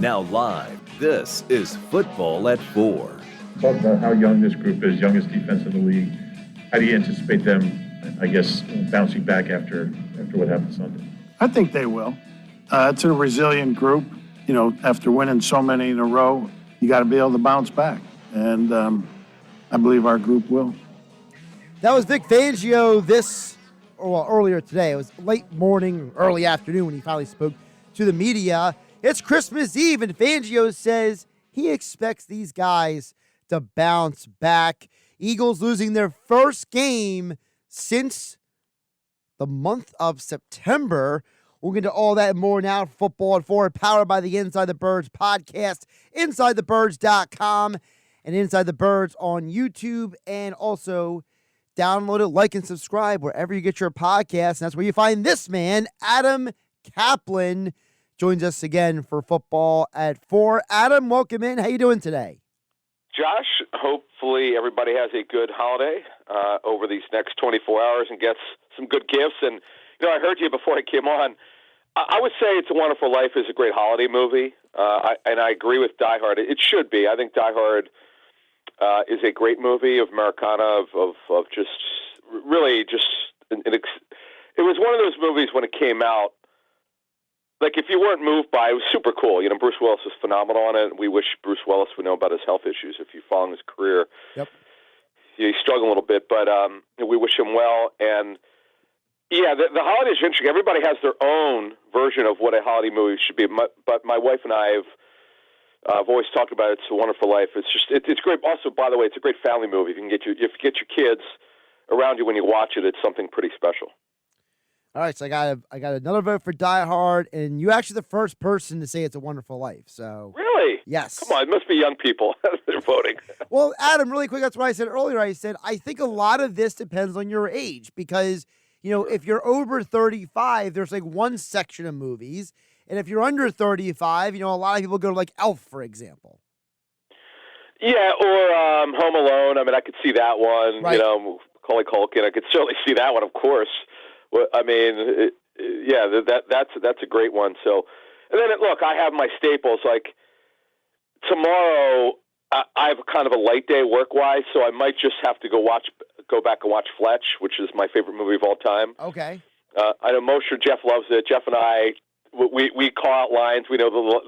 Now live, this is Football at 4. Talk about how young this group is, youngest defense in the league. How do you anticipate them, I guess, bouncing back after what happened Sunday? I think they will. It's a resilient group. You know, after winning so many in a row, you got to be able to bounce back. And I believe our group will. That was Vic Fangio earlier today. It was late morning, early afternoon when he finally spoke to the media. It's Christmas Eve, and Fangio says he expects these guys to bounce back. Eagles losing their first game since the month of September. We'll get into all that and more now. Football at 4, powered by the Inside the Birds podcast, InsideTheBirds.com, and Inside the Birds on YouTube, and also download it, like, and subscribe wherever you get your podcasts. And that's where you find this man, Adam Caplan, joins us again for Football at 4. Adam, welcome in. How you doing today? Josh, hopefully everybody has a good holiday over these next 24 hours and gets some good gifts. And, you know, I heard you before I came on. I would say It's a Wonderful Life is a great holiday movie, and I agree with Die Hard. It should be. I think Die Hard is a great movie of Americana, of just really just it was one of those movies when it came out. Like, if you weren't moved by it, was super cool. You know, Bruce Willis is phenomenal on it. We wish Bruce Willis would know about his health issues if you follow his career. Yep. He's struggling a little bit, but we wish him well. And, yeah, the holidays are interesting. Everybody has their own version of what a holiday movie should be. But my wife and I have always talked about it. It's a Wonderful Life. It's great. Also, by the way, it's a great family movie. If you get your kids around you when you watch it, it's something pretty special. All right, so I got another vote for Die Hard, and you're actually the first person to say It's a Wonderful Life. So really, yes. Come on, it must be young people that are voting. Well, Adam, really quick, that's what I said earlier. I said I think a lot of this depends on your age because you know if you're over 35, there's like one section of movies, and if you're under 35, you know a lot of people go to like Elf, for example. Yeah, or Home Alone. I mean, I could see that one. Right. You know, Macaulay Culkin. I could certainly see that one, of course. Well, I mean, that's a great one. So, and then look, I have my staples. Like tomorrow, I have kind of a light day work-wise, so I might just have to go back and watch Fletch, which is my favorite movie of all time. Okay. I know most sure Jeff loves it. Jeff and I, we call out lines. We know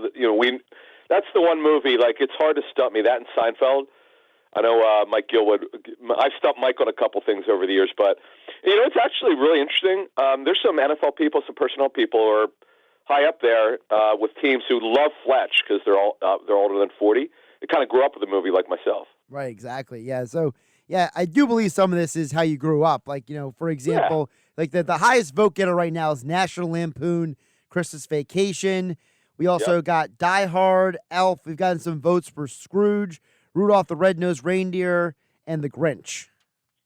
that's the one movie. Like it's hard to stump me. That and Seinfeld. I know Mike Gilwood. I've stumped Mike on a couple things over the years, but you know it's actually really interesting. There's some NFL people, some personnel people who are high up there with teams who love Fletch because they're older than 40. They kind of grew up with the movie like myself. Right, exactly. Yeah. So yeah, I do believe some of this is how you grew up. Like you know, for example, like the highest vote getter right now is National Lampoon, Christmas Vacation. We also got Die Hard, Elf. We've gotten some votes for Scrooge, Rudolph the Red-Nosed Reindeer, and The Grinch.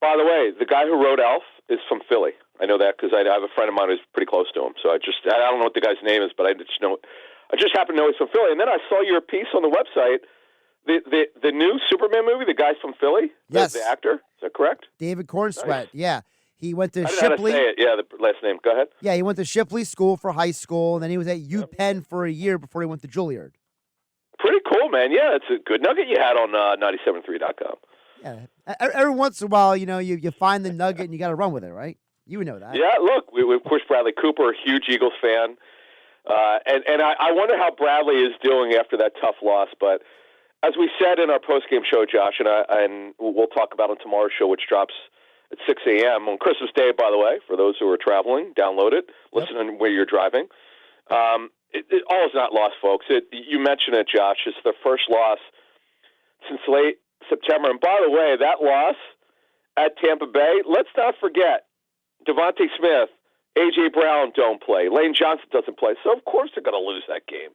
By the way, the guy who wrote Elf is from Philly. I know that because I have a friend of mine who's pretty close to him. So I don't know what the guy's name is, but I just happen to know he's from Philly. And then I saw your piece on the website. The new Superman movie, the guy's from Philly? Yes. The actor? Is that correct? David Cornsweet, nice. Yeah. He went to Shipley. I don't know how to say it. Yeah, the last name. Go ahead. Yeah, he went to Shipley School for high school, and then he was at UPenn for a year before he went to Juilliard. Pretty cool, man. Yeah, it's a good nugget you had on 97.3.com. Yeah. Every once in a while, you know, you find the nugget and you got to run with it, right? You would know that. Yeah, look, we of course, Bradley Cooper, a huge Eagles fan. And I wonder how Bradley is doing after that tough loss. But as we said in our post-game show, Josh, and we'll talk about on tomorrow's show, which drops at 6 a.m. on Christmas Day, by the way, for those who are traveling. Download it. Listen where you're driving. It all is not lost, folks. You mentioned it, Josh. It's the first loss since late September. And by the way, that loss at Tampa Bay, let's not forget, Devontae Smith, A.J. Brown don't play. Lane Johnson doesn't play. So, of course, they're going to lose that game.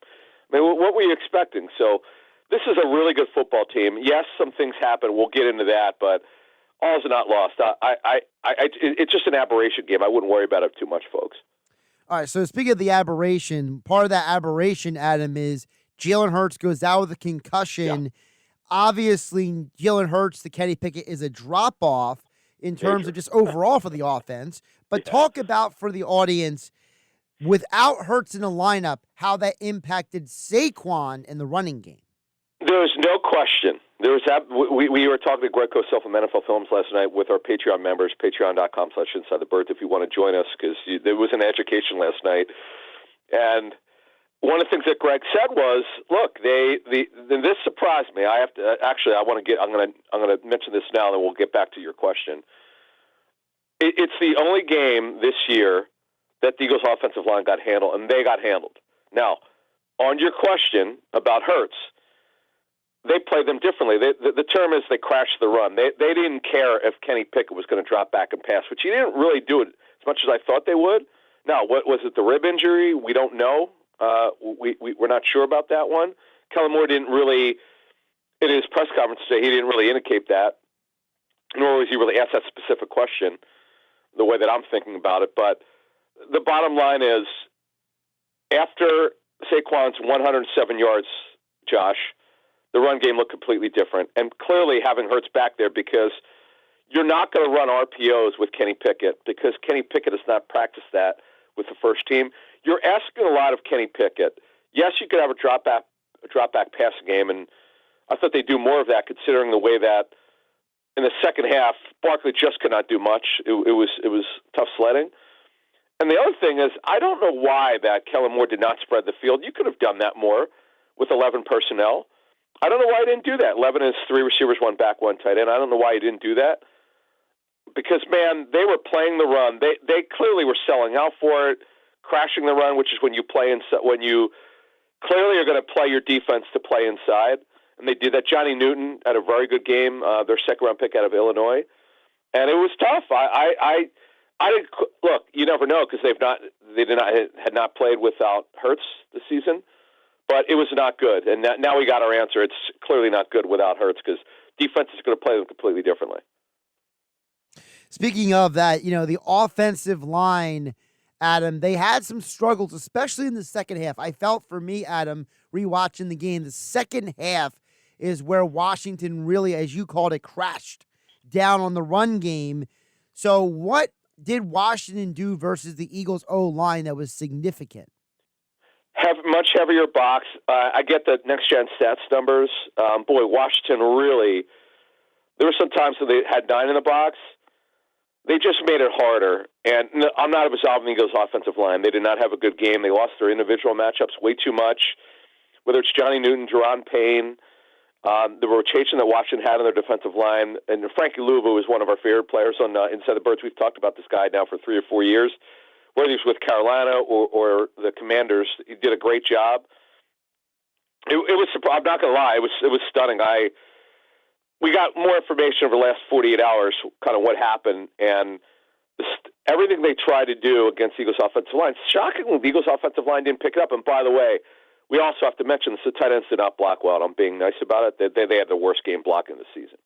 I mean, what were you expecting? So this is a really good football team. Yes, some things happen. We'll get into that, but all is not lost. It's just an aberration game. I wouldn't worry about it too much, folks. All right, so speaking of the aberration, part of that aberration, Adam, is Jalen Hurts goes out with a concussion. Yeah. Obviously, Jalen Hurts to Kenny Pickett is a drop-off in terms of just overall for the offense. But talk about for the audience, without Hurts in the lineup, how that impacted Saquon in the running game. There's no question. We were talking to Greg Kosel from NFL Films last night with our Patreon members, patreon.com/InsideTheBirds, if you want to join us, because there was an education last night. And one of the things that Greg said was, look, this surprised me. I want to I'm going to mention this now, and then we'll get back to your question. It's the only game this year that the Eagles' offensive line got handled, and they got handled. Now, on your question about Hurts, they played them differently. The term is they crashed the run. They didn't care if Kenny Pickett was going to drop back and pass, which he didn't really do it as much as I thought they would. Now, what was it, the rib injury? We don't know. We're not sure about that one. Kellen Moore didn't really, in his press conference today, he didn't really indicate that, nor was he really asked that specific question the way that I'm thinking about it. But the bottom line is, after Saquon's 107 yards, Josh, the run game looked completely different. And clearly having Hurts back there, because you're not going to run RPOs with Kenny Pickett, because Kenny Pickett has not practiced that with the first team. You're asking a lot of Kenny Pickett. Yes, you could have a drop back passing game, and I thought they'd do more of that, considering the way that in the second half, Barkley just could not do much. It was tough sledding. And the other thing is, I don't know why that Kellen Moore did not spread the field. You could have done that more with 11 personnel. I don't know why he didn't do that. 11 is 3 receivers, 1 back, 1 tight end. I don't know why he didn't do that. Because, man, they were playing the run. They clearly were selling out for it, crashing the run, which is when you when you clearly are going to play your defense to play inside. And they did that. Johnny Newton had a very good game, their second-round pick out of Illinois. And it was tough. I didn't look. You never know, because had not played without Hurts this season. But it was not good, and now we got our answer. It's clearly not good without Hurts, because defense is going to play them completely differently. Speaking of that, the offensive line, Adam, they had some struggles, especially in the second half. I felt, for me, Adam, rewatching the game, the second half is where Washington really, as you called it, crashed down on the run game. So what did Washington do versus the Eagles' O-line that was significant? Have much heavier box. I get the next-gen stats numbers. Washington really, there were some times that they had 9 in the box. They just made it harder. And I'm not absolving the Eagles' offensive line. They did not have a good game. They lost their individual matchups way too much, whether it's Johnny Newton, Jerron Payne, the rotation that Washington had on their defensive line. And Frankie Louvu is one of our favorite players on Inside the Birds. We've talked about this guy now for 3 or 4 years. Whether he's with Carolina or the Commanders, he did a great job. It was. I'm not going to lie. It was stunning. We got more information over the last 48 hours, kind of what happened, and everything they tried to do against the Eagles' offensive line. Shockingly, the Eagles' offensive line didn't pick it up. And by the way, we also have to mention the tight ends did not block well. I'm being nice about it. They had the worst game blocking this season.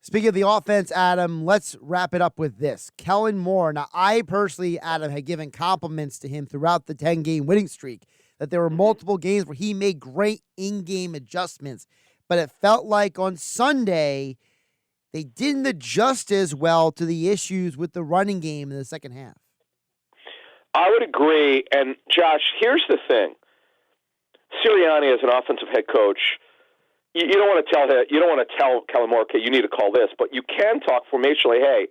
Speaking of the offense, Adam, let's wrap it up with this. Kellen Moore. Now, I personally, Adam, had given compliments to him throughout the 10-game winning streak, that there were multiple games where he made great in-game adjustments. But it felt like on Sunday, they didn't adjust as well to the issues with the running game in the second half. I would agree. And, Josh, here's the thing. Sirianni, as an offensive head coach, you don't want to tell Kellen Moore, okay, you need to call this, but you can talk formationally. Hey,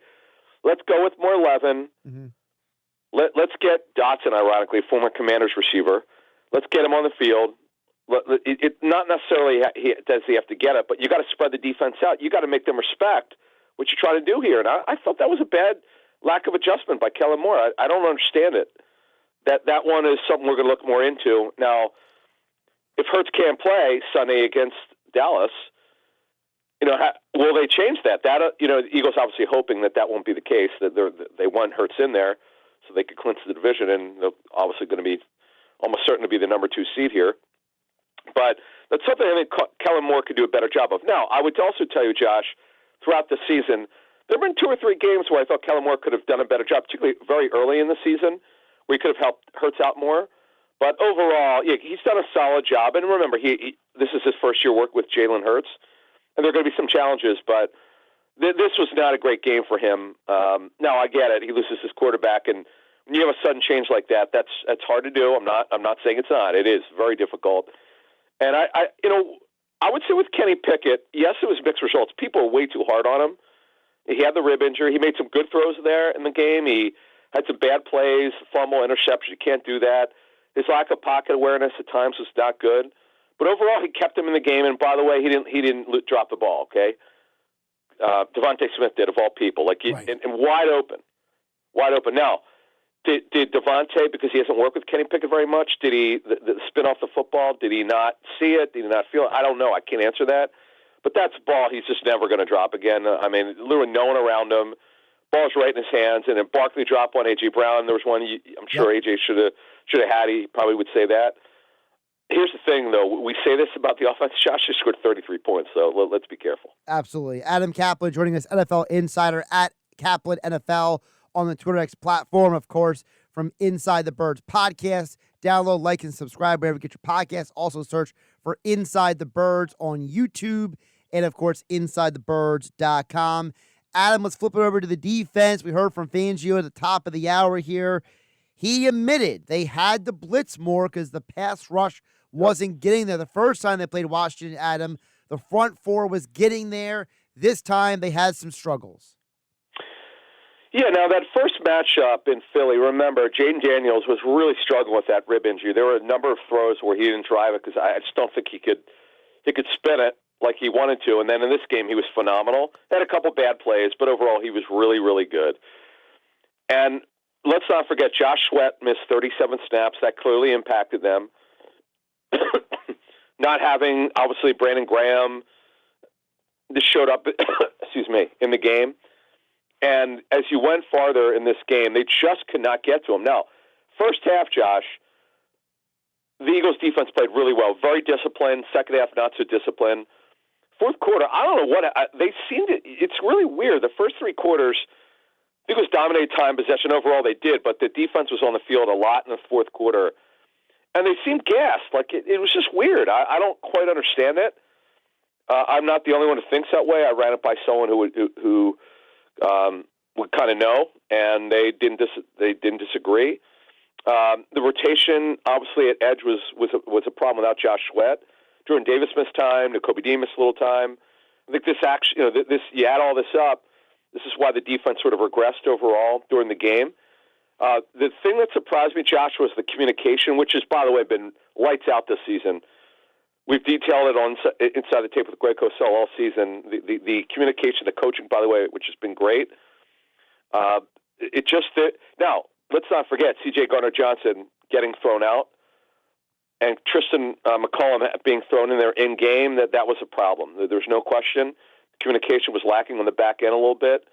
let's go with more 11. Mm-hmm. Let's get Dotson, ironically, former Commanders receiver. Let's get him on the field. Not necessarily does he have to get it, but you got to spread the defense out. You got to make them respect what you try to do here. And I thought that was a bad lack of adjustment by Kellen Moore. I don't understand it. That one is something we're going to look more into. Now, if Hurts can't play Sunday against Dallas, will they change that? The Eagles obviously hoping that won't be the case, that they want Hurts in there so they could clinch the division, and they're obviously going to be almost certain to be the number 2 seed here. But that's something I think Kellen Moore could do a better job of. Now, I would also tell you, Josh, throughout the season, there have been 2 or 3 games where I thought Kellen Moore could have done a better job, particularly very early in the season, where he could have helped Hurts out more. But overall, he's done a solid job. And remember, this is his first year work with Jalen Hurts, and there are going to be some challenges. But this was not a great game for him. Now, I get it. He loses his quarterback, and when you have a sudden change like that, that's hard to do. I'm not saying it's not. It is very difficult. And I would say with Kenny Pickett, yes, it was mixed results. People are way too hard on him. He had the rib injury. He made some good throws there in the game. He had some bad plays, fumble, interception. You can't do that. His lack of pocket awareness at times was not good. But overall, he kept him in the game. And by the way, he didn't drop the ball. Okay, Devontae Smith did, of all people, Right. and wide open. Now, did Devontae, because he hasn't worked with Kenny Pickett very much, did he the spin off the football? Did he not see it? Did he not feel it? I don't know. I can't answer that. But that's a ball he's just never going to drop again. I mean, literally no one around him. Ball's right in his hands. And then Barkley dropped one. A.J. Brown, there was one I'm sure A.J. should have had. He probably would say that. Here's the thing, though. We say this about the offense. Josh just scored 33 points, so let's be careful. Absolutely. Adam Caplan joining us, NFL Insider at Caplan NFL on the Twitter X platform, of course, from Inside the Birds podcast. Download, like, and subscribe wherever you get your podcasts. Also search for Inside the Birds on YouTube and, of course, InsideTheBirds.com. Adam, let's flip it over to the defense. We heard from Fangio at the top of the hour here. He admitted they had to blitz more because the pass rush wasn't getting there. The first time they played Washington, Adam, the front four was getting there. This time they had some struggles. Yeah, now that first matchup in Philly, remember, Jaden Daniels was really struggling with that rib injury. There were a number of throws where he didn't drive it because I just don't think he could spin it like he wanted to. And then in this game, he was phenomenal. Had a couple bad plays, but overall, he was really, really good. And let's not forget, Josh Sweat missed 37 snaps. That clearly impacted them. Not having, obviously, Brandon Graham, this showed up, in the game. And as you went farther in this game, they just could not get to him. Now, first half, Josh, the Eagles defense played really well. Very disciplined. Second half, not so disciplined. Fourth quarter, I don't know what they seemed to. It's really weird. The first three quarters, the Eagles dominated time possession. Overall, they did, but the defense was on the field a lot in the fourth quarter, and they seemed gassed. Like it was just weird. I don't quite understand it. I'm not the only one who thinks that way. I ran it by someone who would kind of know, and they didn't disagree. The rotation, obviously, at edge was a problem without Josh Sweat. Jordan Davis missed time. Nakobe Dean missed a little time. I think this actually, you add all this up, this is why the defense sort of regressed overall during the game. The thing that surprised me, Josh, was the communication, which has, by the way, been lights out this season. We've detailed it on Inside the Tape with Greg Cosell all season. The communication, the coaching, by the way, which has been great. Now, let's not forget C.J. Gardner-Johnson getting thrown out and Tristan McCollum being thrown in there in game. That was a problem. There's no question. Communication was lacking on the back end a little bit.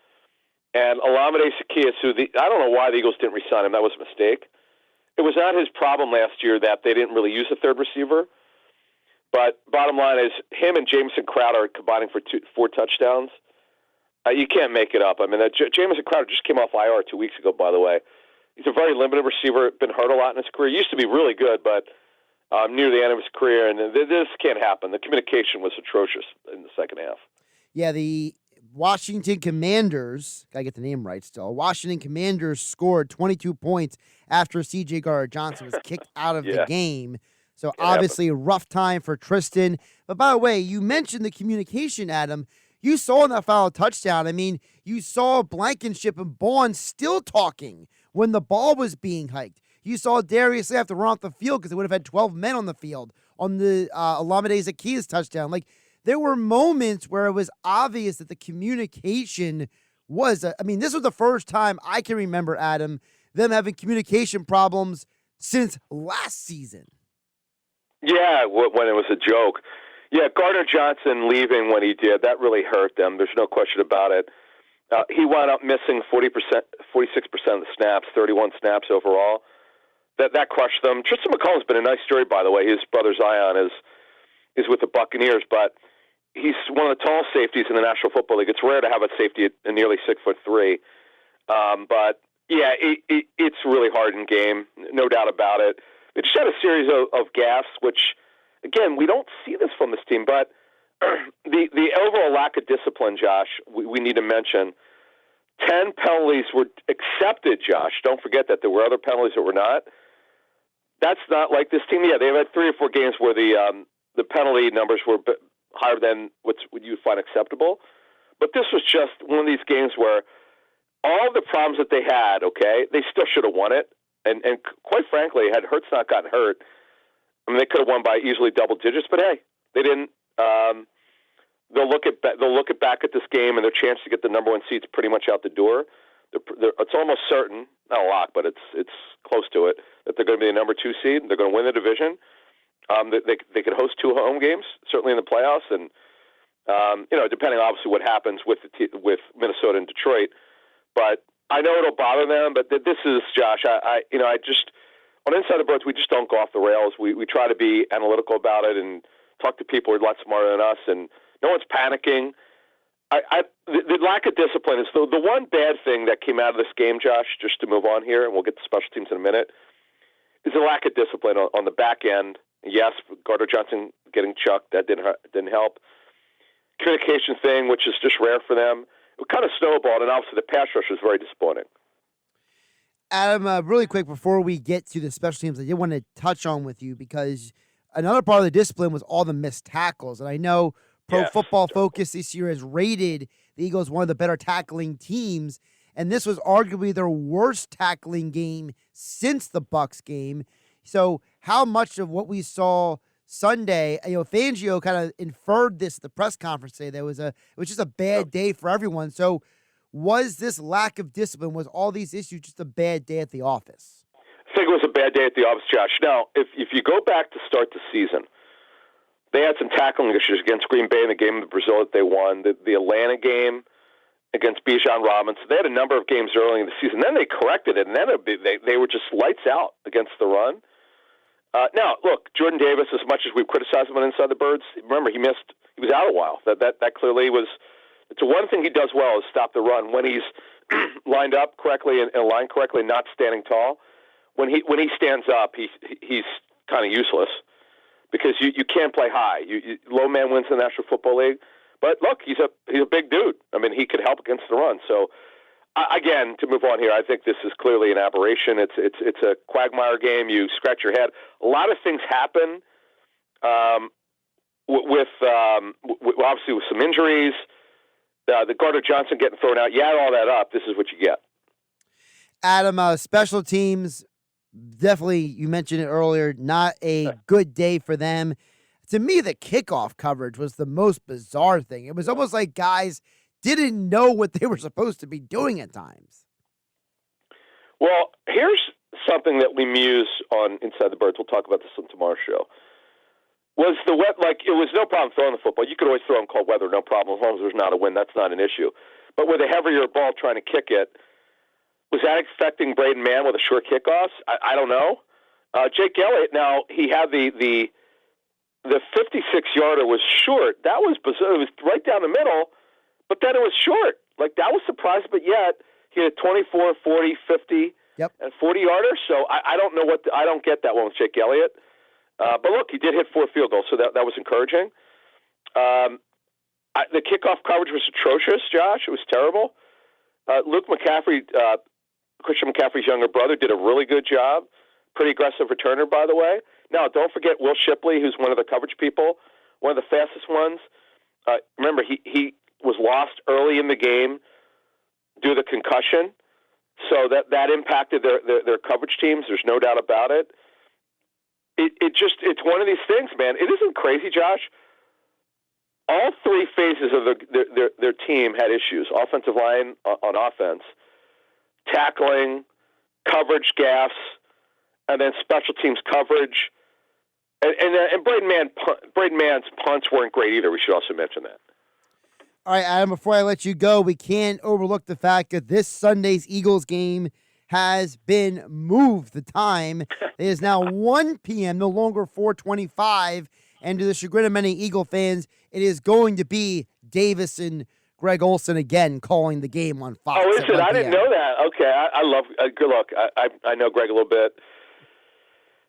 And Olamide Zaccheaus, I don't know why the Eagles didn't re-sign him. That was a mistake. It was not his problem last year that they didn't really use a third receiver. But bottom line is, him and Jamison Crowder combining for 4 touchdowns. You can't make it up. I mean, Jamison Crowder just came off IR 2 weeks ago, by the way. He's a very limited receiver, been hurt a lot in his career. He used to be really good, but near the end of his career, and this can't happen. The communication was atrocious in the second half. Yeah, the Washington Commanders, gotta get the name right still, Washington Commanders scored 22 points after C.J. Gardner-Johnson was kicked out of the game. So obviously a rough time for Tristan. But by the way, you mentioned the communication, Adam. You saw in that final touchdown, I mean, you saw Blankenship and Bourne still talking when the ball was being hiked. You saw Darius have to run off the field because they would have had 12 men on the field on the Olamide Zaccheaus touchdown. Like, there were moments where it was obvious that the communication was, this was the first time I can remember, Adam, them having communication problems since last season. Yeah, when it was a joke. Yeah, Gardner-Johnson leaving when he did, that really hurt them. There's no question about it. He wound up missing 46% of the snaps, 31 snaps overall. That crushed them. Tristan McCollum's been a nice story, by the way. His brother Zion is with the Buccaneers, but he's one of the tallest safeties in the National Football League. It's rare to have a safety at nearly 6'3". But yeah, it's really hard in game, no doubt about it. They just had a series of gaffes, which, again, we don't see this from this team, but the overall lack of discipline, Josh, we need to mention. 10 penalties were accepted, Josh. Don't forget that there were other penalties that were not. That's not like this team. Yeah, they've had 3 or 4 games where the penalty numbers were higher than what you would find acceptable. But this was just one of these games where all the problems that they had, okay, they still should have won it. And quite frankly, had Hurts not gotten hurt, I mean, they could have won by easily double digits. But hey, they didn't. They'll look back at this game, and their chance to get the number 1 seed's pretty much out the door. It's almost certain, not a lot, but it's close to it, that they're going to be the number 2 seed. They're going to win the division. They could host 2 home games, certainly in the playoffs, and depending obviously what happens with Minnesota and Detroit. But I know it'll bother them. But this is, Josh. I just on Inside the Birds, we just don't go off the rails. We try to be analytical about it and talk to people who are a lot smarter than us, and no one's panicking. The lack of discipline is the one bad thing that came out of this game, Josh, just to move on here, and we'll get to special teams in a minute, is the lack of discipline on the back end. Yes, Gardner Johnson getting chucked, that didn't help. Communication thing, which is just rare for them. It kind of snowballed, and obviously the pass rush was very disappointing. Adam, really quick before we get to the special teams, I did want to touch on with you because another part of the discipline was all the missed tackles. And I know Pro Football Focus this year has rated the Eagles one of the better tackling teams, and this was arguably their worst tackling game since the Bucs game. So how much of what we saw Sunday, Fangio kind of inferred this at the press conference today. It was just a bad day for everyone. So was this lack of discipline, was all these issues just a bad day at the office? I think it was a bad day at the office, Josh. Now, if you go back to start the season, they had some tackling issues against Green Bay in the game of Brazil that they won. The Atlanta game against Bijan Robinson. They had a number of games early in the season. Then they corrected it, and then they were just lights out against the run. Now, look, Jordan Davis, as much as we've criticized him on Inside the Birds, remember, he was out a while. That clearly was – it's the one thing he does well is stop the run when he's lined up correctly and aligned correctly, not standing tall. When he stands up, he's kind of useless because you can't play high. Low man wins the National Football League. But look, he's a big dude. I mean, he could help against the run. So again, to move on here, I think this is clearly an aberration. It's a quagmire game. You scratch your head. A lot of things happen with obviously with some injuries. The Gardner Johnson getting thrown out. You add all that up, this is what you get. Adam, special teams, definitely, you mentioned it earlier, not a good day for them. To me, the kickoff coverage was the most bizarre thing. It was almost like guys didn't know what they were supposed to be doing at times. Well, here's something that we muse on Inside the Birds. We'll talk about this on tomorrow's show. Was the wet, it was no problem throwing the football. You could always throw in cold weather, no problem, as long as there's not a wind. That's not an issue. But with a heavier ball trying to kick it, was that affecting Braden Mann with a short kickoffs? I don't know. Jake Elliott, now, he had the 56-yarder was short. That was bizarre. It was right down the middle, but then it was short. That was surprising, but yet he had 24, 40, 50, and 40-yarder. So I don't know I don't get that one with Jake Elliott. But look, he did hit 4 field goals, so that was encouraging. The kickoff coverage was atrocious, Josh. It was terrible. Luke McCaffrey, Christian McCaffrey's younger brother, did a really good job. Pretty aggressive returner, by the way. Now, don't forget Will Shipley, who's one of the coverage people, one of the fastest ones. Remember, he was lost early in the game due to the concussion, so that impacted their coverage teams. There's no doubt about it. It's one of these things, man. It isn't crazy, Josh. All 3 phases of their team had issues. Offensive line on offense, tackling, coverage gaffes, and then special teams coverage. And Braden Mann's punts weren't great either. We should also mention that. All right, Adam, before I let you go, we can't overlook the fact that this Sunday's Eagles game has been moved. The time it is now 1 p.m., no longer 4:25. And to the chagrin of many Eagle fans, it is going to be Davis and Greg Olsen again calling the game on Fox. Oh, is it? I didn't know that. Okay, I love. Good luck. I know Greg a little bit.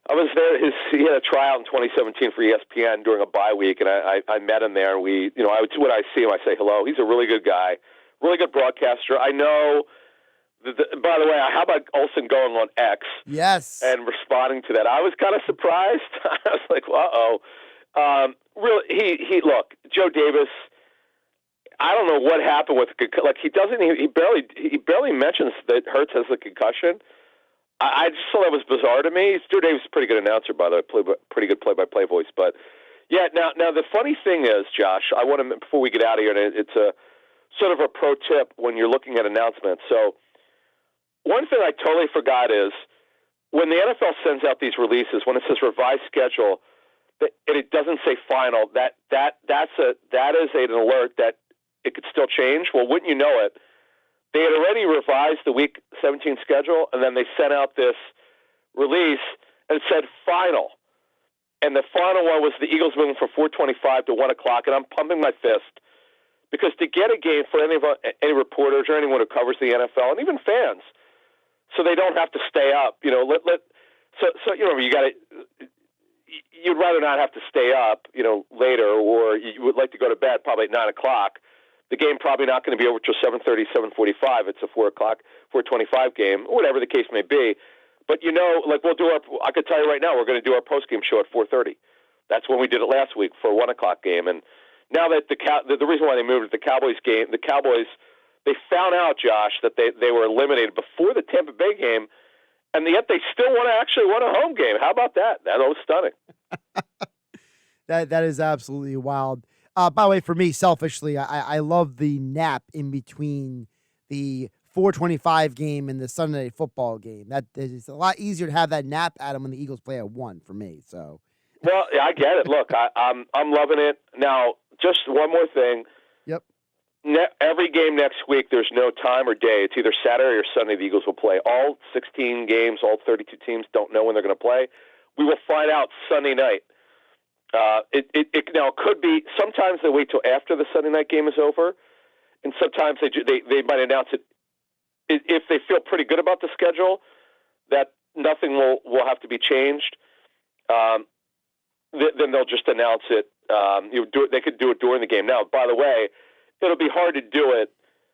I was there. He had a tryout in 2017 for ESPN during a bye week, and I met him there. And when I see him, I say hello. He's a really good guy, really good broadcaster. I know. By the way, how about Olsen going on X? Yes. And responding to that? I was kind of surprised. I was like, really, he look, Joe Davis. I don't know what happened with he barely mentions that Hurts has the concussion. I just thought that was bizarre to me. Joe Davis is a pretty good announcer, by the way, pretty good play-by-play voice. But yeah, now the funny thing is, Josh, I want to before we get out of here, and it's a sort of a pro tip when you're looking at announcements. So one thing I totally forgot is when the NFL sends out these releases, when it says revised schedule, and it doesn't say final, that is an alert that it could still change. Well, wouldn't you know it? They had already revised the Week 17 schedule, and then they sent out this release, and it said final. And the final one was the Eagles moving from 4:25 to 1 o'clock, and I'm pumping my fist because to get a game for any reporters or anyone who covers the NFL, and even fans, so they don't have to stay up. So you got to. You'd rather not have to stay up, later, or you would like to go to bed probably at 9 o'clock. The game probably not going to be over till 7:30, 7:45. It's a 4:25 game, whatever the case may be. But we'll do I could tell you right now, we're going to do our post-game show at 4:30. That's when we did it last week for a 1 o'clock game. And now that the reason why they moved it, the Cowboys game, they found out, Josh, that they were eliminated before the Tampa Bay game, and yet they still want a home game. How about that? That was stunning. That is absolutely wild. By the way, for me, selfishly, I love the nap in between the 4:25 game and the Sunday Night Football game. That is a lot easier to have that nap, Adam, when the Eagles play at 1 for me. So, well, I get it. Look, I'm loving it. Now, just one more thing. Yep. Every game next week, there's no time or day. It's either Saturday or Sunday the Eagles will play. All 16 games, all 32 teams don't know when they're going to play. We will find out Sunday night. It could be sometimes they wait till after the Sunday night game is over, and sometimes they might announce it if they feel pretty good about the schedule that nothing will have to be changed. Then they'll just announce it. They could do it during the game. Now, by the way, it'll be hard to do it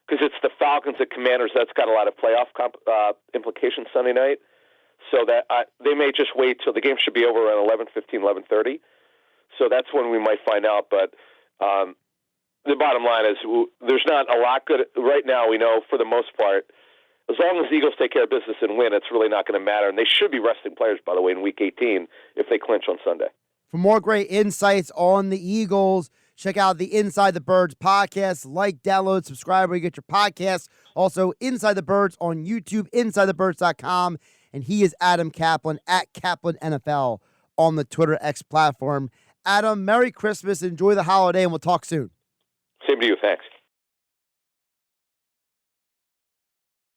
because it's the Falcons and Commanders. That's got a lot of playoff implications Sunday night. So that they may just wait till the game should be over around 11:15, 11:30. So that's when we might find out. But the bottom line is there's not a lot good right now. We know for the most part, as long as the Eagles take care of business and win, it's really not going to matter. And they should be resting players, by the way, in Week 18 if they clinch on Sunday. For more great insights on the Eagles, check out the Inside the Birds podcast. Like, download, subscribe where you get your podcasts. Also, Inside the Birds on YouTube, InsideTheBirds.com. And he is Adam Caplan at Caplan NFL on the Twitter X platform. Adam, Merry Christmas. Enjoy the holiday, and we'll talk soon. Same to you. Thanks.